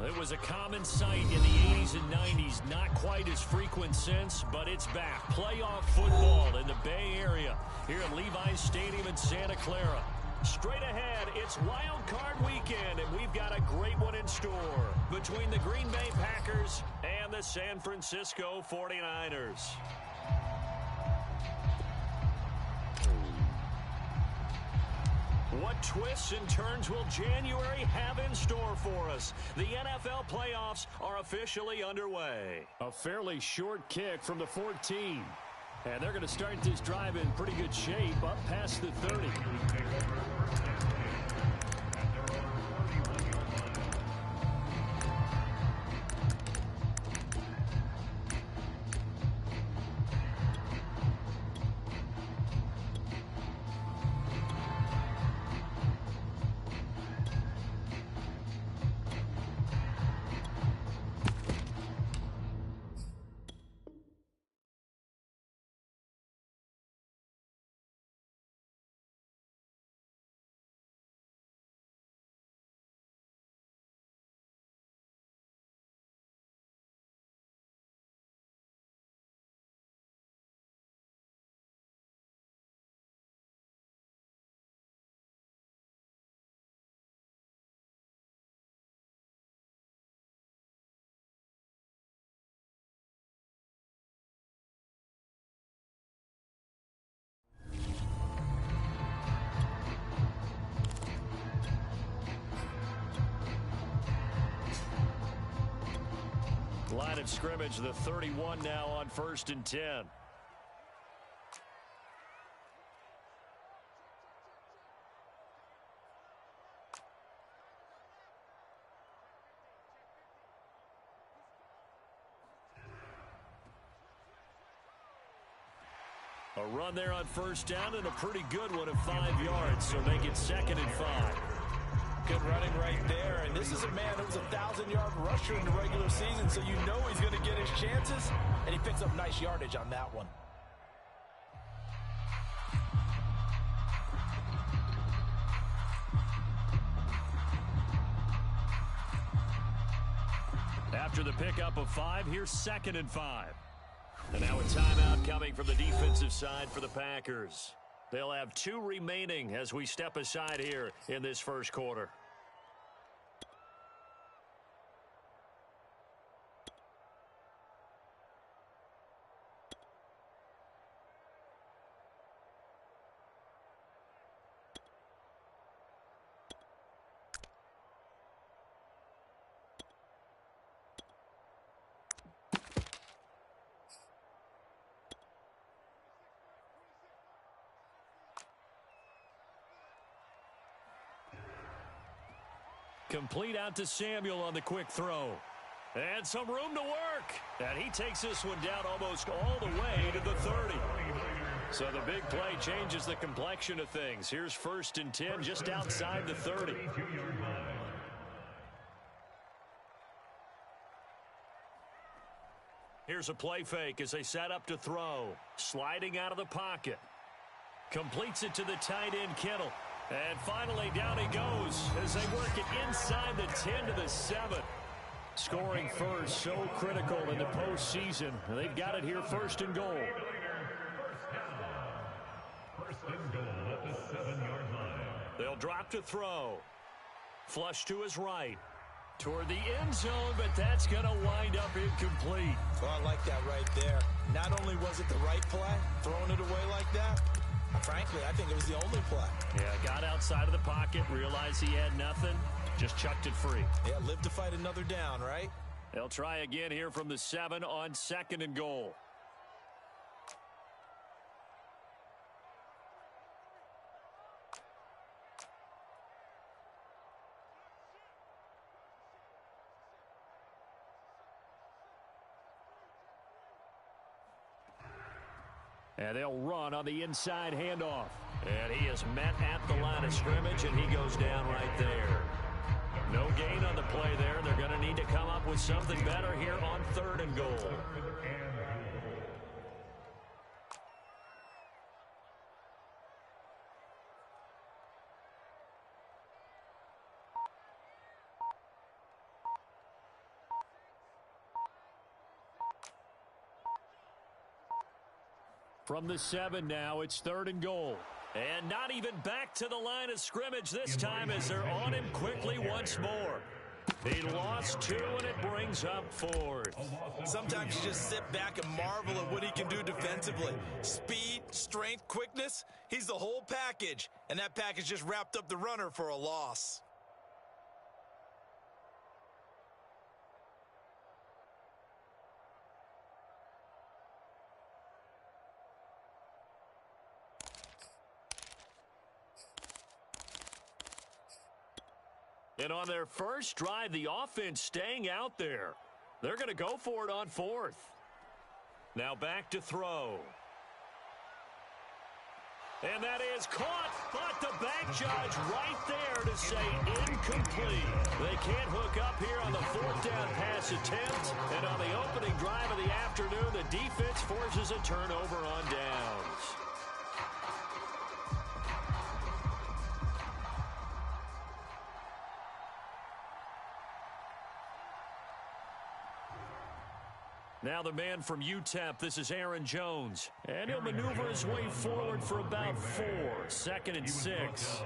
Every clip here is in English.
It was a common sight in the 80s and 90s, not quite as frequent since, but it's back. Playoff football in the Bay Area here at Levi's Stadium in Santa Clara. Straight ahead, it's Wild Card Weekend, and we've got a great one in store between the Green Bay Packers and the San Francisco 49ers. What twists and turns will January have in store for us? The NFL playoffs are officially underway. A fairly short kick from the 14. And they're going to start this drive in pretty good shape up past the 30. Line of scrimmage, the 31 now on 1st and 10. A run there on 1st down and a pretty good one of 5 yards, so make it 2nd and 5. Good running right there, and this is a man who was a 1,000-yard rusher in the regular season, so you know he's going to get his chances, and he picks up nice yardage on that one. After the pickup of 5, here's 2nd and 5. And now a timeout coming from the defensive side for the Packers. They'll have 2 remaining as we step aside here in this first quarter. Complete out to Samuel on the quick throw. And some room to work. And he takes this one down almost all the way to the 30. So the big play changes the complexion of things. Here's 1st and 10 just outside the 30. Here's a play fake as they set up to throw. Sliding out of the pocket. Completes it to the tight end, Kittle. And finally, down he goes as they work it inside the 10 to the 7. Scoring first, so critical in the postseason. They've got it here, 1st and goal. They'll drop to throw. Flush to his right. Toward the end zone, but that's going to wind up incomplete. Well, I like that right there. Not only was it the right play, throwing it away like that, frankly, I think it was the only play. Yeah, got outside of the pocket, realized he had nothing, just chucked it free. Yeah, live to fight another down, right? They'll try again here from the 7 on 2nd and goal. And they'll run on the inside handoff. And he is met at the line of scrimmage, and he goes down right there. No gain on the play there. They're going to need to come up with something better here on 3rd and goal. From the 7 now, it's 3rd and goal. And not even back to the line of scrimmage this time as they're on him quickly once more. He lost 2, and it brings up 4th. Sometimes you just sit back and marvel at what he can do defensively. Speed, strength, quickness, he's the whole package. And that package just wrapped up the runner for a loss. And on their first drive, the offense staying out there. They're going to go for it on 4th. Now back to throw. And that is caught, but the back judge right there to say incomplete. They can't hook up here on the 4th down pass attempt. And on the opening drive of the afternoon, the defense forces a turnover on downs. Now the man from UTEP, this is Aaron Jones. And he'll maneuver his way forward for about 4. 2nd and 6.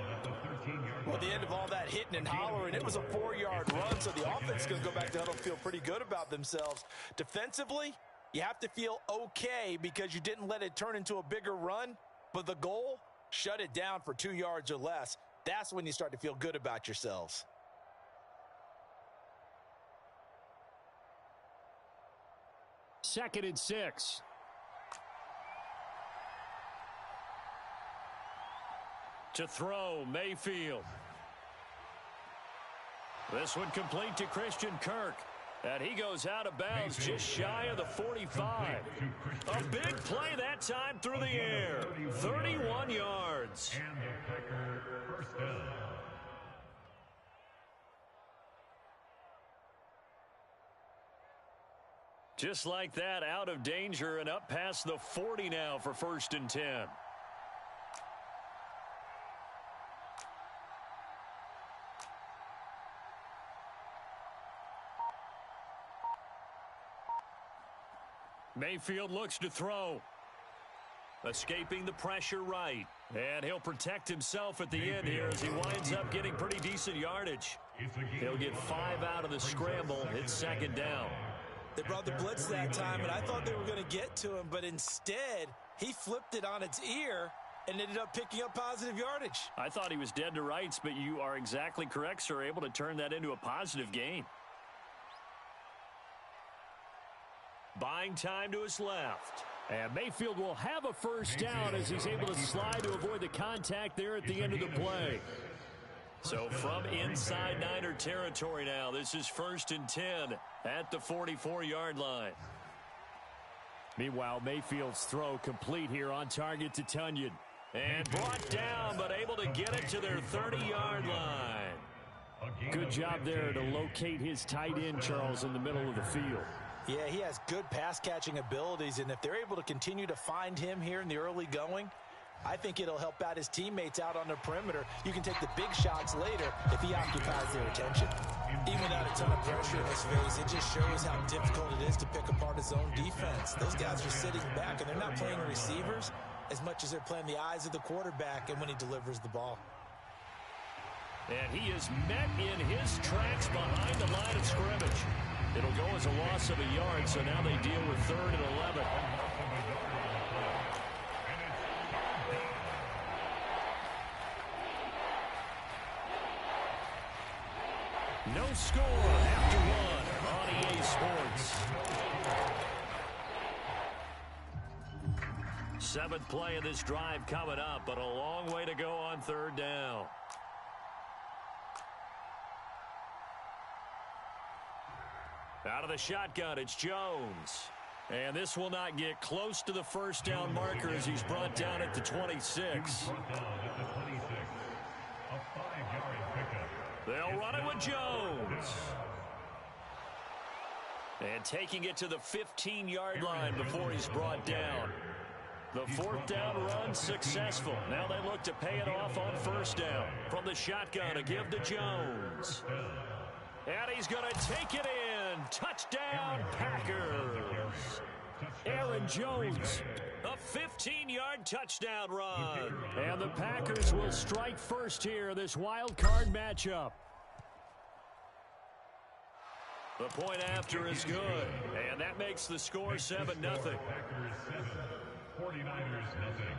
Well, at the end of all that hitting and hollering, it was a 4-yard run, so the offense is going to go back to huddle and feel pretty good about themselves. Defensively, you have to feel okay because you didn't let it turn into a bigger run, but the goal, shut it down for 2 yards or less. That's when you start to feel good about yourselves. Second and 6. To throw, Mayfield. This one complete to Christian Kirk. And he goes out of bounds just shy of the 45. A big play that time through the air. 31 yards. And the Packer first down. Just like that, out of danger and up past the 40 now for 1st and 10. Mayfield looks to throw. Escaping the pressure right. And he'll protect himself at the end here as he winds up getting pretty decent yardage. He'll get 5 out of the scramble. It's 2nd down. They brought the blitz that time, and I thought they were going to get to him, but instead, he flipped it on its ear and ended up picking up positive yardage. I thought he was dead to rights, but you are exactly correct, sir, able to turn that into a positive gain. Buying time to his left. And Mayfield will have a first down as he's able to slide to avoid the contact there at the end of the play. So from inside Niner territory now, this is 1st and 10 at the 44-yard line. Meanwhile, Mayfield's throw complete here on target to Tunyon. And brought down, but able to get it to their 30-yard line. Good job there to locate his tight end, Charles, in the middle of the field. Yeah, he has good pass-catching abilities, and if they're able to continue to find him here in the early going, I think it'll help out his teammates out on the perimeter. You can take the big shots later if he occupies their attention. Even without a ton of pressure in his face, it just shows how difficult it is to pick apart his own defense. Those guys are sitting back, and they're not playing receivers as much as they're playing the eyes of the quarterback and when he delivers the ball. And he is met in his tracks behind the line of scrimmage. It'll go as a loss of a yard, so now they deal with 3rd and 11. No score after 1 on EA Sports. 7th play of this drive coming up, but a long way to go on 3rd down. Out of the shotgun, it's Jones. And this will not get close to the first down marker as he's brought down at the 26. They'll run it with Jones. And taking it to the 15-yard line before he's brought down. The 4th down run successful. Now they look to pay it off on 1st down. From the shotgun, a give to Jones. And he's going to take it in. Touchdown, Packers. Aaron Jones. A 15-yard touchdown run. And the Packers will strike first here, this wild card matchup. The point after is good, and that makes the score 7-0. Packers 7, 49ers nothing.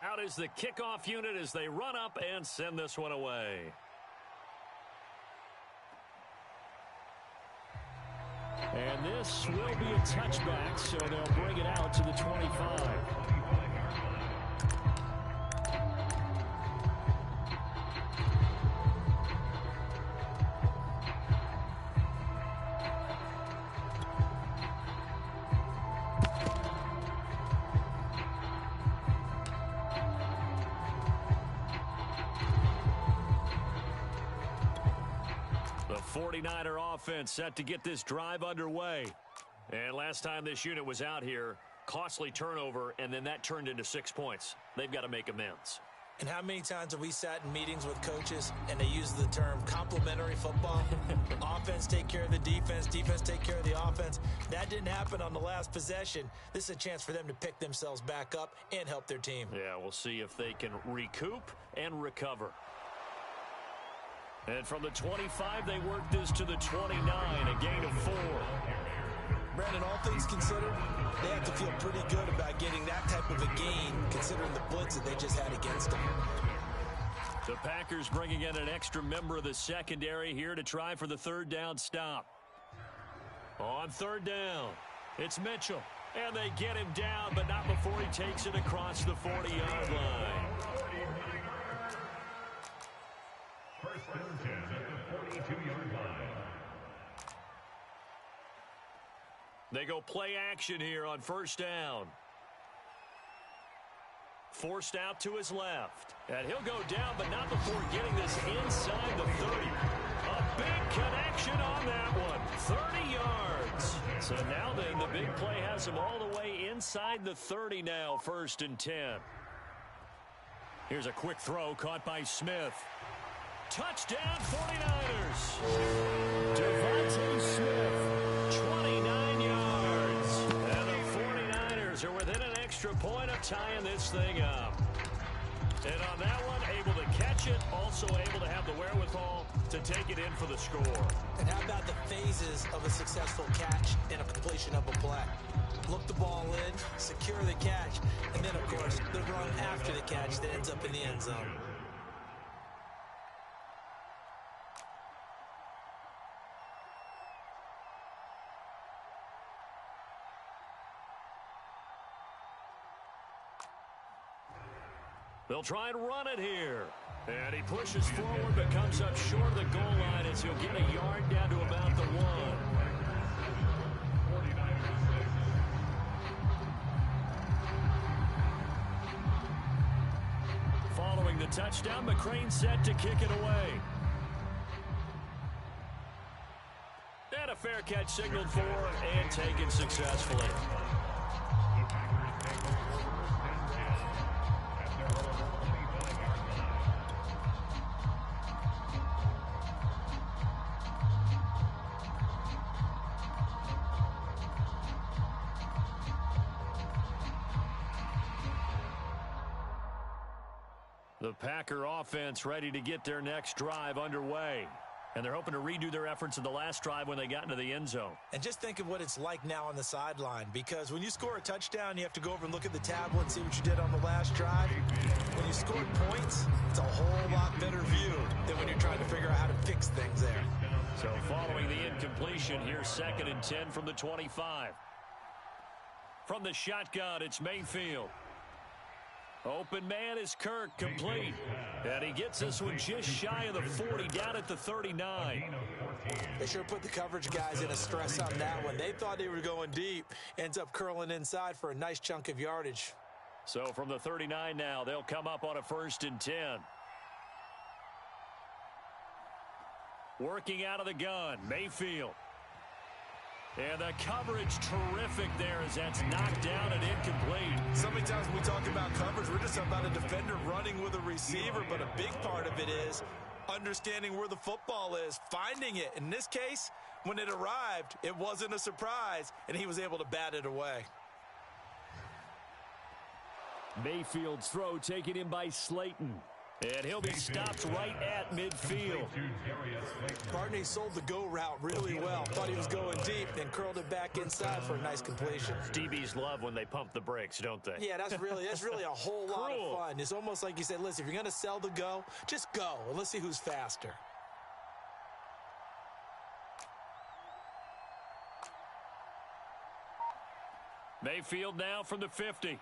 Out is the kickoff unit as they run up and send this one away. And this will be a touchback, so they'll bring it out to the 25. The 49er offense set to get this drive underway. And last time this unit was out here, costly turnover, and then that turned into 6 points. They've got to make amends. And how many times have we sat in meetings with coaches and they use the term complementary football? Offense take care of the defense, defense take care of the offense. That didn't happen on the last possession. This is a chance for them to pick themselves back up and help their team. Yeah, we'll see if they can recoup and recover. And from the 25, they work this to the 29, a gain of 4. Brandon, all things considered, they have to feel pretty good about getting that type of a gain, considering the blitz that they just had against them. The Packers bringing in an extra member of the secondary here to try for the third down stop. On third down, it's Mitchell. And they get him down, but not before he takes it across the 40-yard line. First and 10 at the 42-yard line. They go play action here on first down. Forced out to his left. And he'll go down, but not before getting this inside the 30. A big connection on that one. 30 yards. So now then, the big play has him all the way inside the 30 now, first and 10. Here's a quick throw caught by Smith. Touchdown, 49ers. Devontae Smith, 29 yards. And the 49ers are within an extra point of tying this thing up. And on that one, able to catch it, also able to have the wherewithal to take it in for the score. And how about the phases of a successful catch and a completion of a play? Look the ball in, secure the catch, and then, of course, the run after the catch that ends up in the end zone. They'll try and run it here. And he pushes forward but comes up short of the goal line as he'll get a yard down to about the 1. Following the touchdown, McCrane set to kick it away. And a fair catch signaled for and taken successfully. The Packer offense ready to get their next drive underway. And they're hoping to redo their efforts in the last drive when they got into the end zone. And just think of what it's like now on the sideline, because when you score a touchdown, you have to go over and look at the tablet and see what you did on the last drive. When you scored points, it's a whole lot better view than when you're trying to figure out how to fix things there. So following the incompletion, here's 2nd and 10 from the 25. From the shotgun, it's Mayfield. Open man is Kirk, complete. And he gets this one just shy of the 40, down at the 39. They sure put the coverage guys in a stress on that one. They thought they were going deep. Ends up curling inside for a nice chunk of yardage. So from the 39 now, they'll come up on a 1st and 10. Working out of the gun, Mayfield. And the coverage terrific there as that's knocked down and incomplete. So many times when we talk about coverage, we're just about a defender running with a receiver, but a big part of it is understanding where the football is, finding it. In this case, when it arrived, it wasn't a surprise, and he was able to bat it away. Mayfield's throw taken in by Slayton. And he'll be stopped right at midfield. Barney sold the go route really well. Thought he was going deep, then curled it back inside for a nice completion. DBs love when they pump the brakes, don't they? Yeah, that's really a whole lot of fun. It's almost like you said, listen, if you're going to sell the go, just go, and let's see who's faster. Mayfield now from the 50.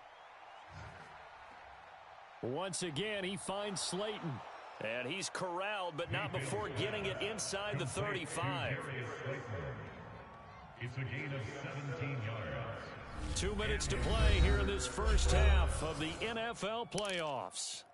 Once again, he finds Slayton. And he's corralled, but not before getting it inside the 35. It's a gain of 17 yards. 2 minutes to play here in this first half of the NFL playoffs.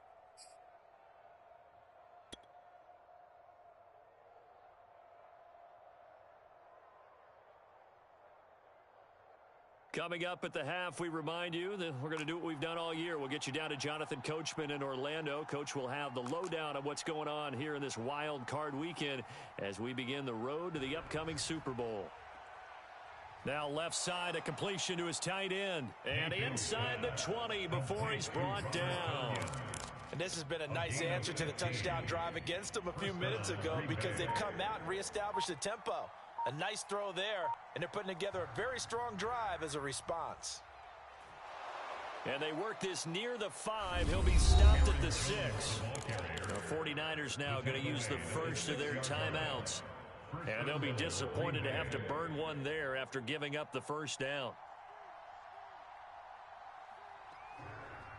Coming up at the half, we remind you that we're going to do what we've done all year. We'll get you down to Jonathan Coachman in Orlando. Coach will have the lowdown of what's going on here in this wild card weekend as we begin the road to the upcoming Super Bowl. Now left side, a completion to his tight end. And inside the 20 before he's brought down. And this has been a nice answer to the touchdown drive against them a few minutes ago because they've come out and reestablished the tempo. A nice throw there, and they're putting together a very strong drive as a response. And they work this near the 5. He'll be stopped at the 6. The 49ers now going to use the first of their timeouts. And they'll be disappointed to have to burn one there after giving up the first down.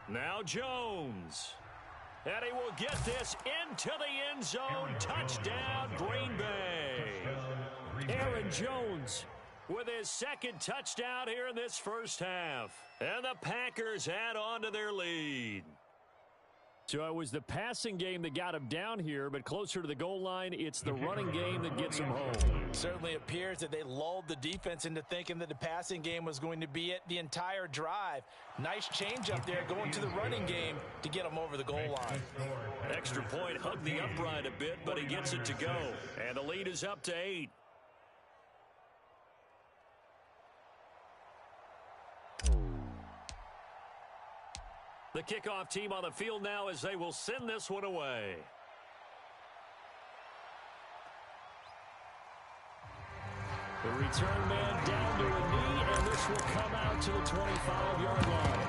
Now Jones. And he will get this into the end zone. Touchdown, Green Bay. Aaron Jones with his second touchdown here in this first half. And the Packers add on to their lead. So it was the passing game that got him down here, but closer to the goal line, it's the running game that gets him home. Certainly appears that they lulled the defense into thinking that the passing game was going to be it the entire drive. Nice change up there going to the running game to get him over the goal line. Extra point, hugged the upright a bit, but he gets it to go. And the lead is up to 8. The kickoff team on the field now as they will send this one away. The return man down to a knee, and this will come out to the 25-yard line.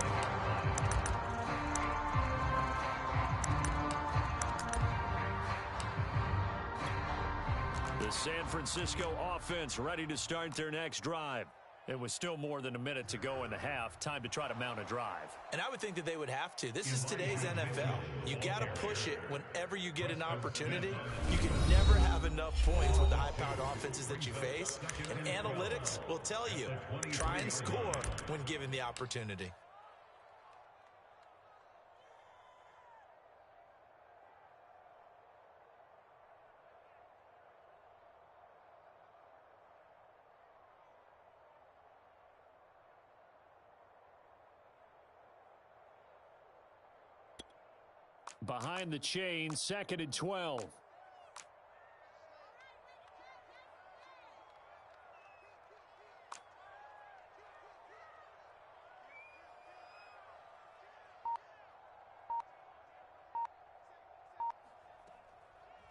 The San Francisco offense ready to start their next drive. It was still more than a minute to go in the half. Time to try to mount a drive. And I would think that they would have to. This is today's NFL. You got to push it whenever you get an opportunity. You can never have enough points with the high-powered offenses that you face. And analytics will tell you, try and score when given the opportunity. Behind the chain, 2nd and 12.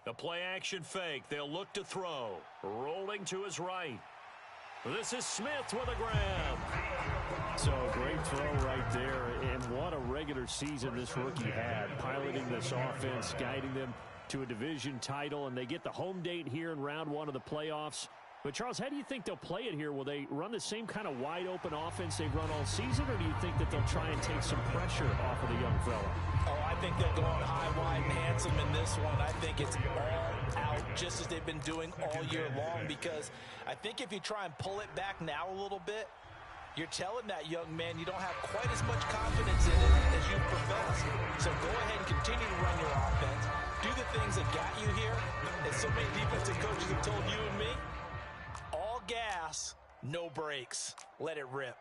The play action fake. They'll look to throw. Rolling to his right. This is Smith with a grab. So great throw right there, and what a regular season this rookie had, piloting this offense, guiding them to a division title, and they get the home date here in round 1 of the playoffs. But, Charles, how do you think they'll play it here? Will they run the same kind of wide-open offense they've run all season, or do you think that they'll try and take some pressure off of the young fella? Oh, I think they'll go on high, wide, and handsome in this one. I think it's all out, just as they've been doing all year long, because I think if you try and pull it back now a little bit, you're telling that young man you don't have quite as much confidence in it as you profess. So go ahead and continue to run your offense. Do the things that got you here. As so many defensive coaches have told you and me, all gas, no brakes. Let it rip.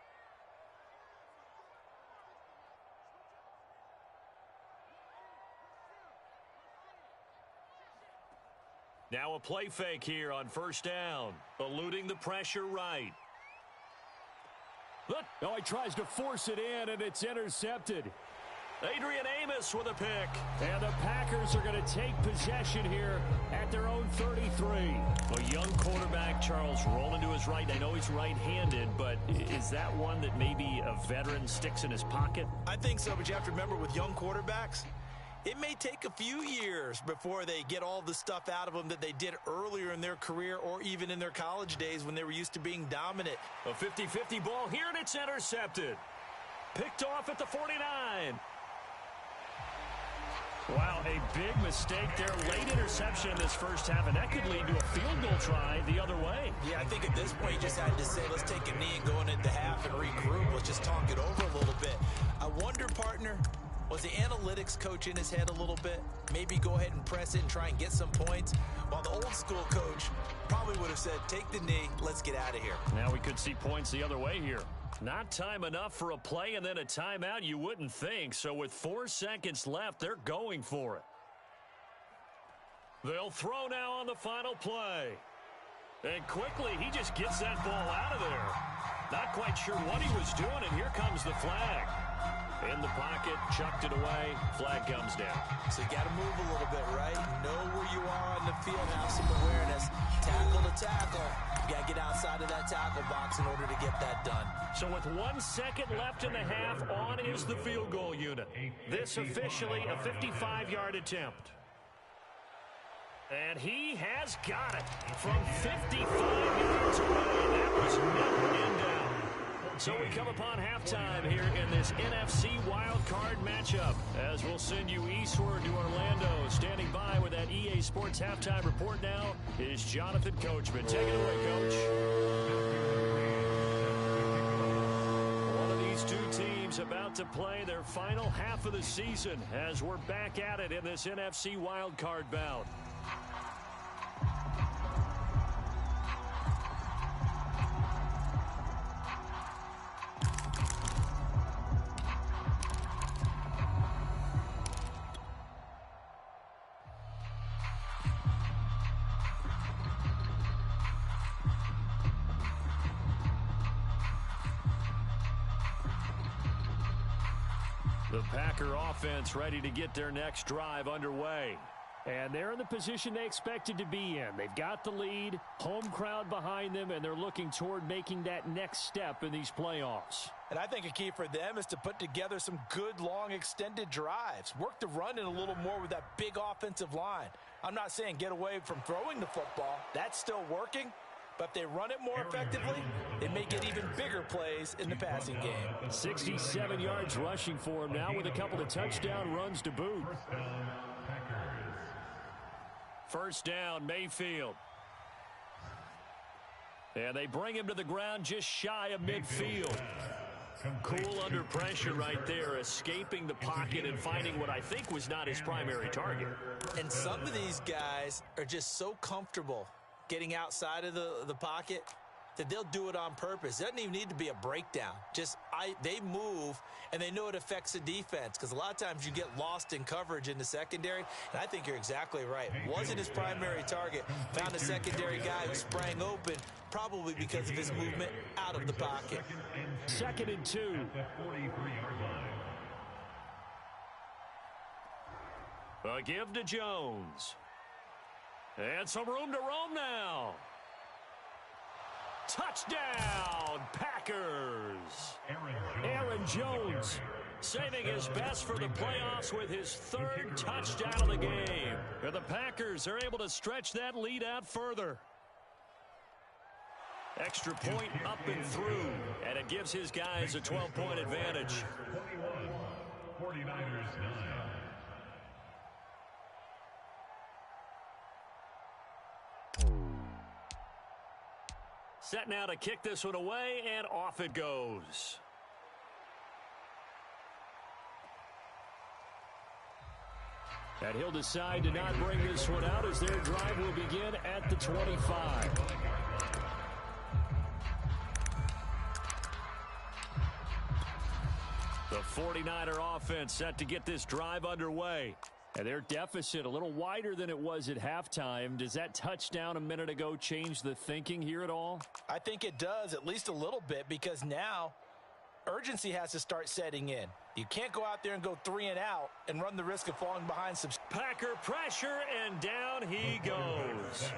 Now a play fake here on first down. Eluding the pressure right. Look, oh, he tries to force it in, and it's intercepted. Adrian Amos with a pick. And the Packers are going to take possession here at their own 33. A young quarterback, Charles, rolling to his right. I know he's right-handed, but is that one that maybe a veteran sticks in his pocket? I think so, but you have to remember with young quarterbacks, it may take a few years before they get all the stuff out of them that they did earlier in their career or even in their college days when they were used to being dominant. A 50-50 ball here, and it's intercepted. Picked off at the 49. Wow, a big mistake there. Late interception in this first half, and that could lead to a field goal try the other way. Yeah, I think at this point you just had to say, let's take a knee and go into half and regroup. Let's just talk it over a little bit. I wonder, partner, was the analytics coach in his head a little bit? Maybe go ahead and press it and try and get some points. While the old school coach probably would have said, take the knee, let's get out of here. Now we could see points the other way here. Not time enough for a play and then a timeout, you wouldn't think. So with 4 seconds left, they're going for it. They'll throw now on the final play. And quickly, he just gets that ball out of there. Not quite sure what he was doing, and here comes the flag. In the pocket, chucked it away, flag comes down. So you got to move a little bit, right? Know where you are on the field, have some awareness. Tackle to tackle. You got to get outside of that tackle box in order to get that done. So with 1 second left in the half, on is the field goal unit. This officially a 55-yard attempt. And he has got it from 55 yards away. That was never in doubt. So we come upon halftime here in this NFC wildcard matchup, as we'll send you eastward to Orlando. Standing by with that EA Sports halftime report now is Jonathan Coachman. Take it away, Coach. One of these two teams about to play their final half of the season as we're back at it in this NFC wildcard bout. The Packer offense ready to get their next drive underway. And they're in the position they expected to be in. They've got the lead, home crowd behind them, and they're looking toward making that next step in these playoffs. And I think a key for them is to put together some good, long, extended drives. Work the run in a little more with that big offensive line. I'm not saying get away from throwing the football. That's still working. But if they run it more effectively, they may get even bigger plays in the passing game. 67 yards rushing for him now with a couple of touchdown runs to boot. First down, Mayfield. And they bring him to the ground just shy of midfield. Cool under pressure right there, escaping the pocket and finding what I think was not his primary target. And some of these guys are just so comfortable getting outside of the pocket that they'll do it on purpose. It doesn't even need to be a breakdown. They move, and they know it affects the defense, because a lot of times you get lost in coverage in the secondary, and I think you're exactly right. Wasn't his primary target. Found a secondary guy who sprang open, probably because of his movement out of the pocket. 2nd and 2. A give to Jones. And some room to roam now. Touchdown, Packers. Aaron Jones saving his best for the playoffs with his 3rd touchdown of the game. And the Packers are able to stretch that lead out further. Extra point up and through, and it gives his guys a 12-point advantage. 49ers 9. Set now to kick this one away, and off it goes. And he'll decide to not bring this one out as their drive will begin at the 25. The 49er offense set to get this drive underway. And their deficit a little wider than it was at halftime. Does that touchdown a minute ago change the thinking here at all? I think it does, at least a little bit, because now urgency has to start setting in. You can't go out there and go 3 and out and run the risk of falling behind some. Packer pressure, and down he goes.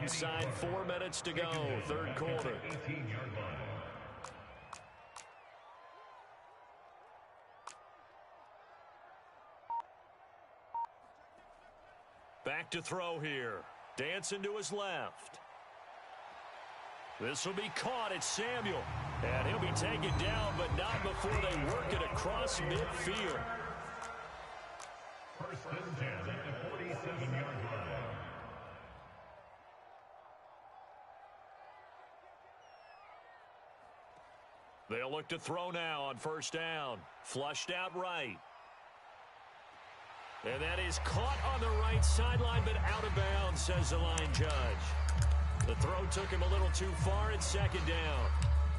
Inside 4 minutes to go, third quarter. Back to throw here. Dancing to his left. This will be caught. It's Samuel. And he'll be taken down, but not before they work it across midfield. First and 10 at the 47-yard line. They'll look to throw now on first down. Flushed out right. And that is caught on the right sideline, but out of bounds, says the line judge. The throw took him a little too far. It's second down.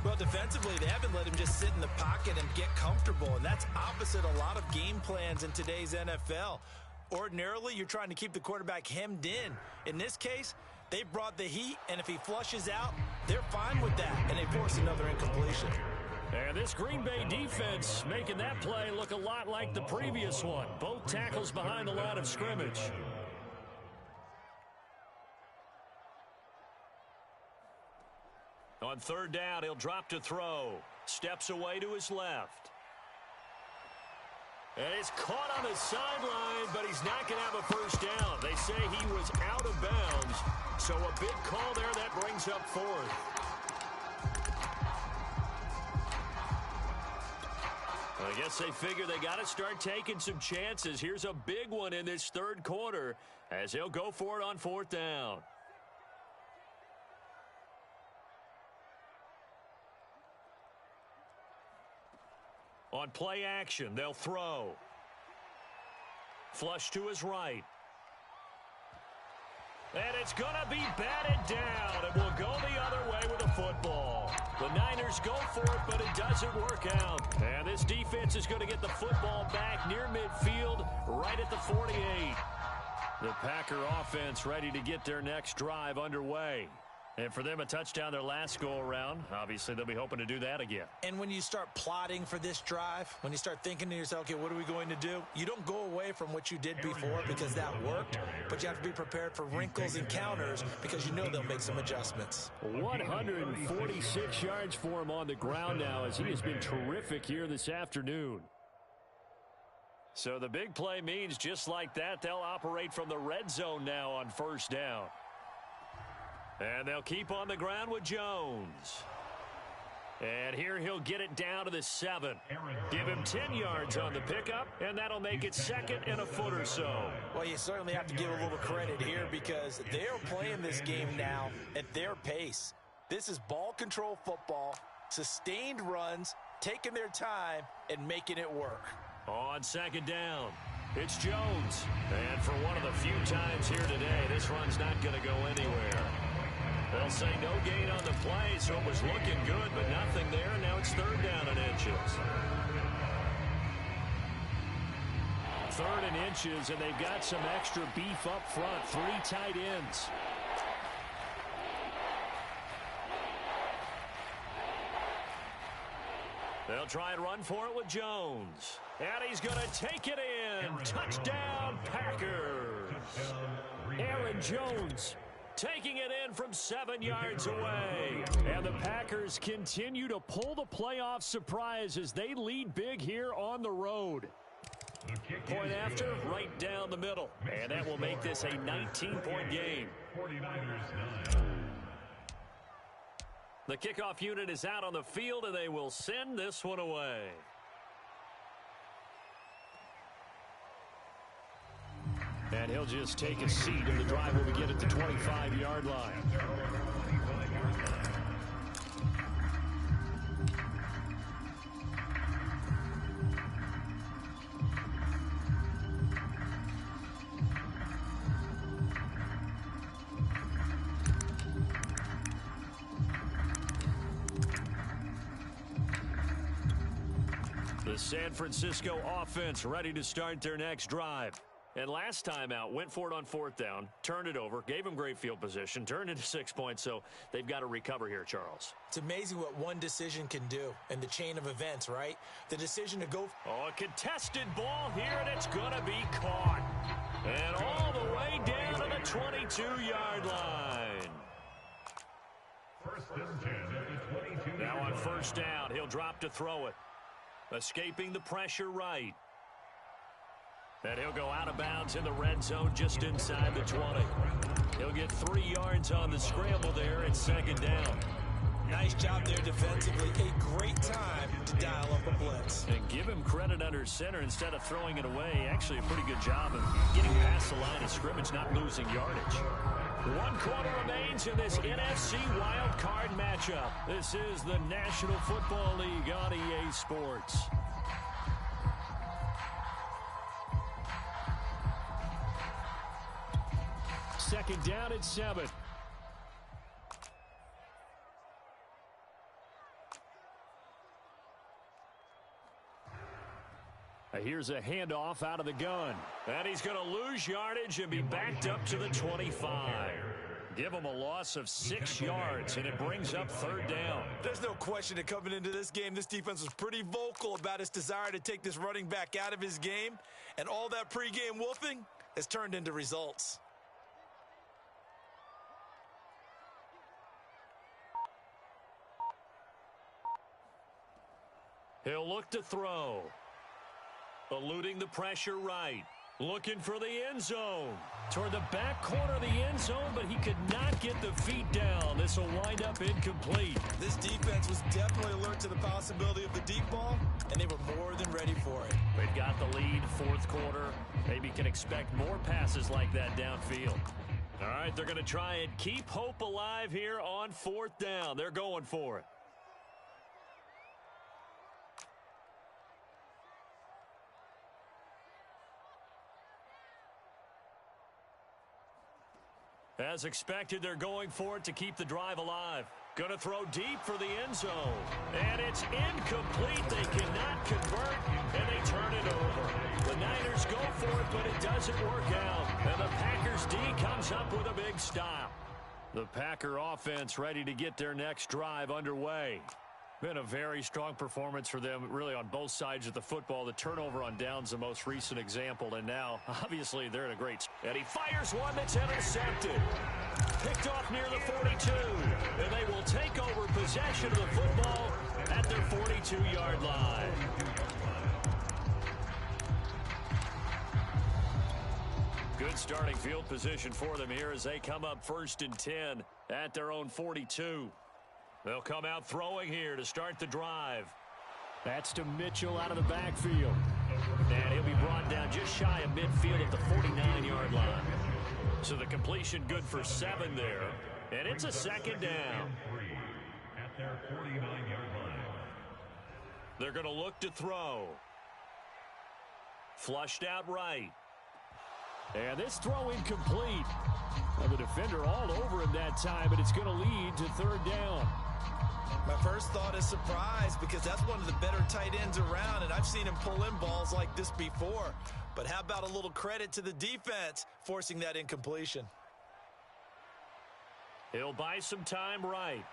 Well, defensively, they haven't let him just sit in the pocket and get comfortable, and that's opposite a lot of game plans in today's NFL. Ordinarily, you're trying to keep the quarterback hemmed in. In this case, they brought the heat, and if he flushes out, they're fine with that, and they force another incompletion. And this Green Bay defense making that play look a lot like the previous one. Both tackles behind the line of scrimmage. On third down, he'll drop to throw. Steps away to his left. And it's caught on the sideline, but he's not going to have a first down. They say he was out of bounds. So a big call there that brings up fourth. I guess they figure they got to start taking some chances. Here's a big one in this third quarter as they'll go for it on fourth down. On play action, they'll throw. Flush to his right. And it's going to be batted down. It will go the other way with the football. The Niners go for it, but it doesn't work out. And this defense is going to get the football back near midfield, right at the 48. The Packer offense ready to get their next drive underway. And for them, a touchdown their last go-around. Obviously, they'll be hoping to do that again. And when you start plotting for this drive, when you start thinking to yourself, okay, what are we going to do? You don't go away from what you did before because that worked, but you have to be prepared for wrinkles and counters because you know they'll make some adjustments. 146 yards for him on the ground now as he has been terrific here this afternoon. So the big play means just like that, they'll operate from the red zone now on first down. And they'll keep on the ground with Jones. And here he'll get it down to the 7. Give him 10 yards on the pickup, and that'll make it second and a foot or so. Well, you certainly have to give a little credit here because they're playing this game now at their pace. This is ball control football, sustained runs, taking their time, and making it work. On second down, it's Jones. And for one of the few times here today, this run's not going to go anywhere. They'll say no gain on the play, so it was looking good, but nothing there, and now it's third down and inches. Third and inches, and they've got some extra beef up front. 3 tight ends. They'll try and run for it with Jones. And he's going to take it in. Touchdown, Packers. Aaron Jones taking it in from 7 yards away. And the Packers continue to pull the playoff surprise as they lead big here on the road. Point after, right down the middle. And that will make this a 19-point game. 49ers 9. The kickoff unit is out on the field, and they will send this one away. And he'll just take a seat, and the drive will begin at the 25-yard line. The The San Francisco offense ready to start their next drive. And last time out, went for it on fourth down, turned it over, gave them great field position, turned into 6 points, so they've got to recover here, Charles. It's amazing what one decision can do in the chain of events, right? The decision to go. Oh, a contested ball here, and it's going to be caught. And all the way down to the 22-yard line. First and 10 at the 22. Now on first down, he'll drop to throw it. Escaping the pressure right. And he'll go out of bounds in the red zone just inside the 20. He'll get 3 yards on the scramble there at second down. Nice job there defensively. A great time to dial up a blitz. And give him credit under center instead of throwing it away. Actually a pretty good job of getting past the line of scrimmage, not losing yardage. 1 quarter remains in this NFC wild card matchup. This is the National Football League on EA Sports. Second down at 7. Here's a handoff out of the gun. And he's going to lose yardage and be backed up to the 25. Give him a loss of 6 yards, and it brings up third down. There's no question that coming into this game, this defense was pretty vocal about its desire to take this running back out of his game. And all that pregame wolfing has turned into results. He'll look to throw. Eluding the pressure right. Looking for the end zone. Toward the back corner of the end zone, but he could not get the feet down. This will wind up incomplete. This defense was definitely alert to the possibility of the deep ball, and they were more than ready for it. They've got the lead, fourth quarter. Maybe can expect more passes like that downfield. All right, they're going to try and keep hope alive here on fourth down. They're going for it. As expected, they're going for it to keep the drive alive. Going to throw deep for the end zone. And it's incomplete. They cannot convert, and they turn it over. The Niners go for it, but it doesn't work out. And the Packers D comes up with a big stop. The Packer offense ready to get their next drive underway. Been a very strong performance for them, really, on both sides of the football. The turnover on downs, the most recent example, and now, obviously, they're in a great spot. And he fires one that's intercepted. Picked off near the 42, and they will take over possession of the football at their 42-yard line. Good starting field position for them here as they come up 1st and 10 at their own 42. They'll come out throwing here to start the drive. That's to Mitchell out of the backfield. And he'll be brought down just shy of midfield at the 49-yard line. So the completion good for 7 there. And it's a second down. At their 49-yard line. They're going to look to throw. Flushed out right. And this throw incomplete. Well, the defender all over him that time, but it's going to lead to third down. My first thought is surprise because that's one of the better tight ends around, and I've seen him pull in balls like this before. But how about a little credit to the defense forcing that incompletion? He'll buy some time right.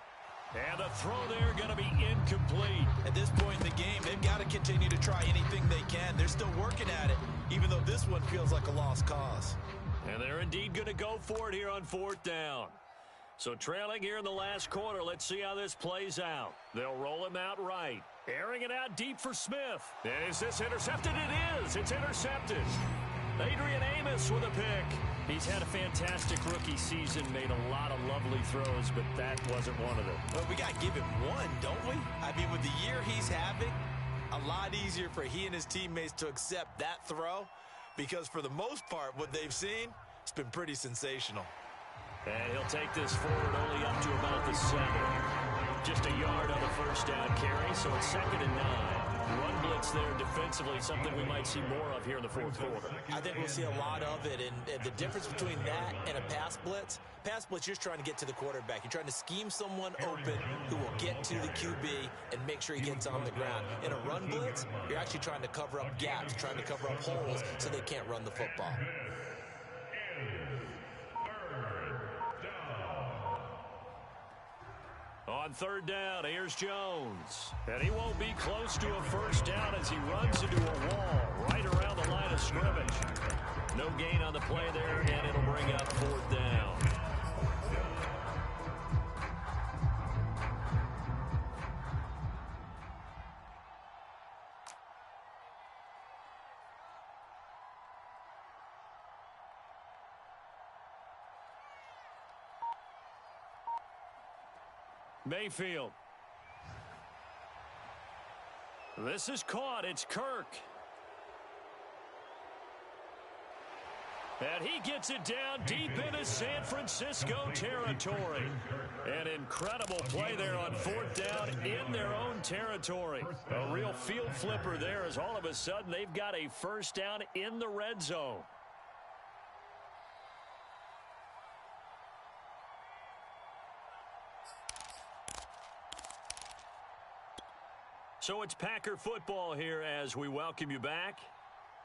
And the throw there going to be incomplete. At this point in the game, they've got to continue to try anything they can. They're still working at it, even though this one feels like a lost cause. And they're indeed going to go for it here on fourth down. So trailing here in the last quarter, let's see how this plays out. They'll roll him out right. Airing it out deep for Smith. And is this intercepted? It is. It's intercepted. Adrian Amos with a pick. He's had a fantastic rookie season, made a lot of lovely throws, but that wasn't one of them. Well, we got to give him one, don't we? I mean, with the year he's having, a lot easier for he and his teammates to accept that throw because for the most part, what they've seen, it's been pretty sensational. And he'll take this forward only up to about the 7. Just a yard on the first down carry, so it's 2nd and 9. Run blitz there defensively, something we might see more of here in the fourth quarter. I think we'll see a lot of it, and the difference between that and a pass blitz, you're just trying to get to the quarterback. You're trying to scheme someone open who will get to the QB and make sure he gets on the ground. In a run blitz, you're actually trying to cover up gaps, trying to cover up holes so they can't run the football. On third down, here's Jones. And he won't be close to a first down as he runs into a wall right around the line of scrimmage. No gain on the play there, and it'll bring up fourth down. Mayfield. This is caught. It's Kirk. And he gets it down deep into San Francisco territory. An incredible play there on fourth down in their own territory. A real field flipper there as all of a sudden they've got a first down in the red zone. So it's Packer football here as we welcome you back.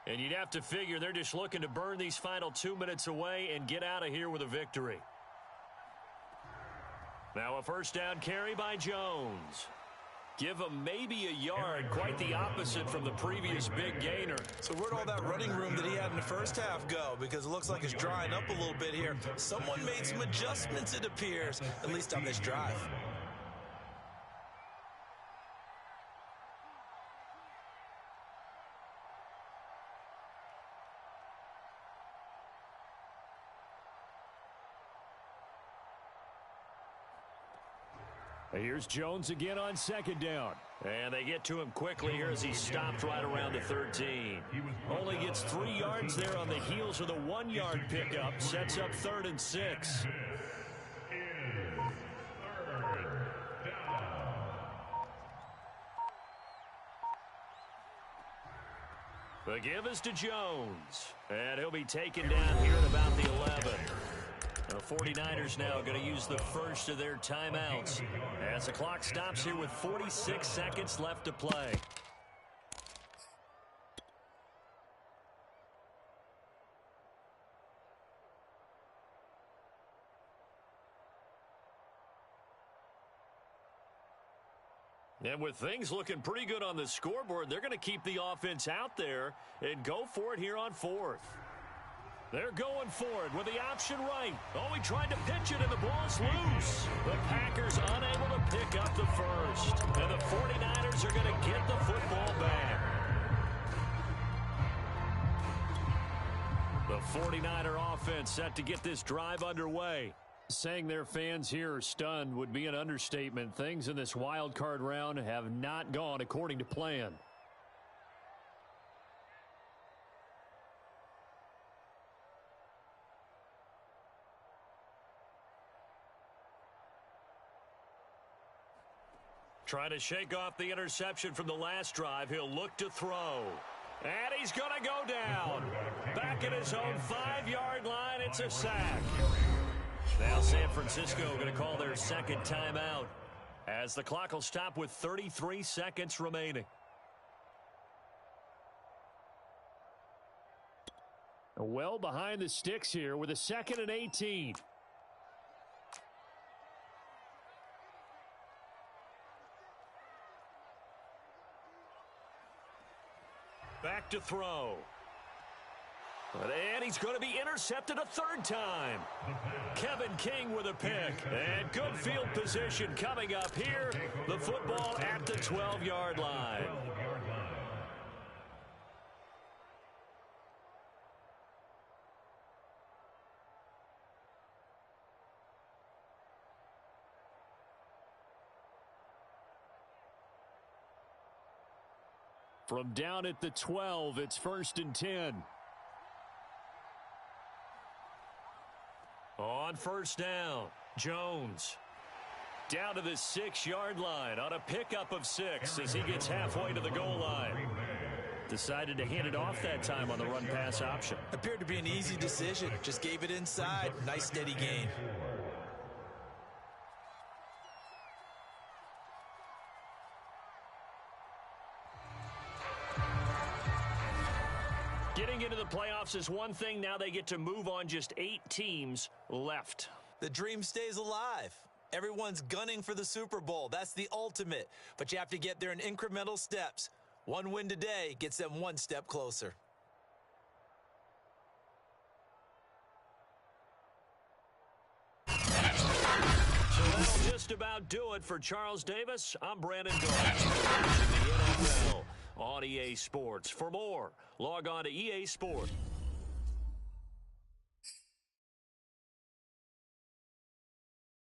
And you'd have to figure they're just looking to burn these final 2 minutes away and get out of here with a victory. Now a first down carry by Jones. Give him maybe a yard, quite the opposite from the previous big gainer. So where'd all that running room that he had in the first half go? Because it looks like it's drying up a little bit here. Someone made some adjustments, it appears, at least on this drive. Here's Jones again on second down. And they get to him quickly here as he stopped right around the 13. Only gets 3 yards there on the heels of the 1-yard pickup. Sets up 3rd and 6. The give is to Jones. And he'll be taken down here at about the 11. The 49ers now going to use the first of their timeouts as the clock stops here with 46 seconds left to play. And with things looking pretty good on the scoreboard, they're going to keep the offense out there and go for it here on 4th. They're going for it with the option right. Oh, he tried to pitch it, and the ball's loose. The Packers unable to pick up the first. And the 49ers are going to get the football back. The 49er offense set to get this drive underway. Saying their fans here are stunned would be an understatement. Things in this wild card round have not gone according to plan. Trying to shake off the interception from the last drive. He'll look to throw. And he's going to go down. Back at his own 5-yard line. It's a sack. Now San Francisco going to call their second timeout as the clock will stop with 33 seconds remaining. Well behind the sticks here with a 2nd and 18. Back to throw. And he's going to be intercepted a 3rd time. Kevin King with a pick. And good field position coming up here. The football at the 12-yard line. From down at the 12, it's 1st and 10. On first down, Jones. Down to the 6-yard line on a pickup of 6 as he gets halfway to the goal line. Decided to hand it off that time on the run-pass option. Appeared to be an easy decision. Just gave it inside. Nice, steady gain. Getting into the playoffs is one thing. Now they get to move on. Just 8 teams left. The dream stays alive. Everyone's gunning for the Super Bowl. That's the ultimate. But you have to get there in incremental steps. One win today gets them one step closer. So that'll just about do it for Charles Davis. I'm Brandon Gold. The NFL on EA Sports. For more, log on to EA Sports.